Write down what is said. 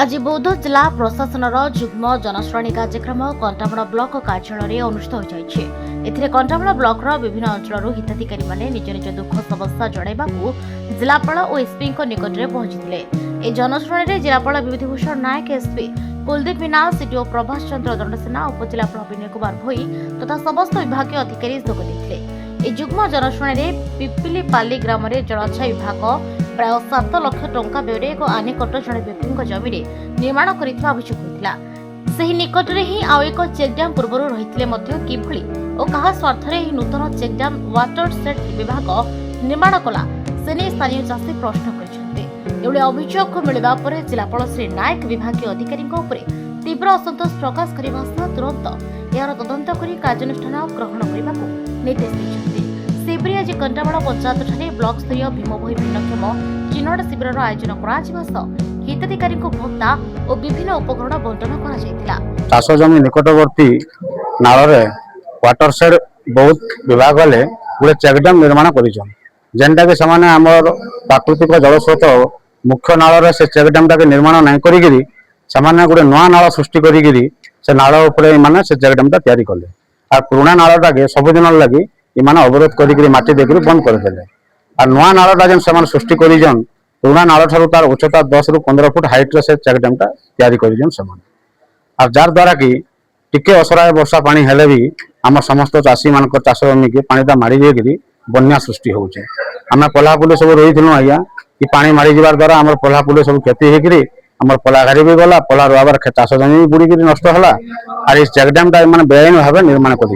आज बौद्ध जिला प्रशासन जुग्म जनश्रेणी कार्यक्रम कंटामड़ ब्लॉक कार्यालय अनुष्ठित हो जाइए। कंटामड़ ब्लॉक विभिन्न अंचल हिताधिकारी माने निज निज दुख समस्या जणाइबाकू जिलापाल और एसपी निकट में पहुंची। जनश्रेणी जिलापाल विभूतिभूषण नायक, एसपी कुलदीप मीना, सीडीओ प्रभाष चंद्र दंडसेना, उपजिलापाल विनय कुमार भोई तथा समस्त विभाग अधिकारी जोगदेते। जुग्म जनश्रेणी पिपिलीपाली ग्राम में जलछाई विभाग प्राय 7 लाख टंका व्यय एक आनेकट जड़े व्यक्ति जमी निर्माण अभियोग होता। निकट में ही आउ एक चेकड्याम पूर्व रही किभली और क्या स्वार्थ नूतन चेकड्याम वाटर सेट विभाग निर्माण कला से नहीं स्थानीय चाषी प्रश्न कर अभियोग मिलवा पर जिलापाल श्री नायक विभाग अधिकारी तीव्र असंतोष प्रकाश करने सह तुरंत यार तदंत कर कार्यानुष्ठान ग्रहण करने को निर्देश देते। सेपरी आज कंटामड़ पंचायत ठारे ब्लॉक स्तरीय भीमभोई भिन्नक्षम चिन्हट शिविर आयोजन कर हिताधिकारी भत्ता और विभिन्न उपकरण बंटन कर चाष जमी निकटवर्ती नाल वाटर सेड बहुत विभाग ले गोटे चेकड्याम निर्माण करटा कि आमर प्राकृतिक जलस्रोत मुख्य नाल से चेकड्याम टाके निर्माण नहीं करी गोटे नुआ नाल सृष्टि करी से नाल माने से चेकड्याम तैयारी कले आ पुराना नालटा सबुदिन लगी इमाने अवरोध करी माटी देकर बंद करदे आ नुआ नालटा जेन से सृष्टि करिजन पुराना नाल ठारू तार उच्चता 10 ରୁ 15 फुट हाइट रे से चेकड्याम टा तैयारी करिजन आ जार द्वारा कि टिके असराय वर्षा पानी हेले भी आम समस्त चाषी मान चाष जमी के पानीटा माड़ी जाकि बन्या सृष्टि होचे। आम पल्हा पुली सब रही आज्ञा कि पानी माड़ी जबार द्वारा आम पल्हा पुली सब क्षति होकर आम पल्हा घारी भी गला पल्हा रुआबार चाष जमी बुड़ी नष्ट होला। और चेकड्याम टा बेआईन भाव निर्माण कर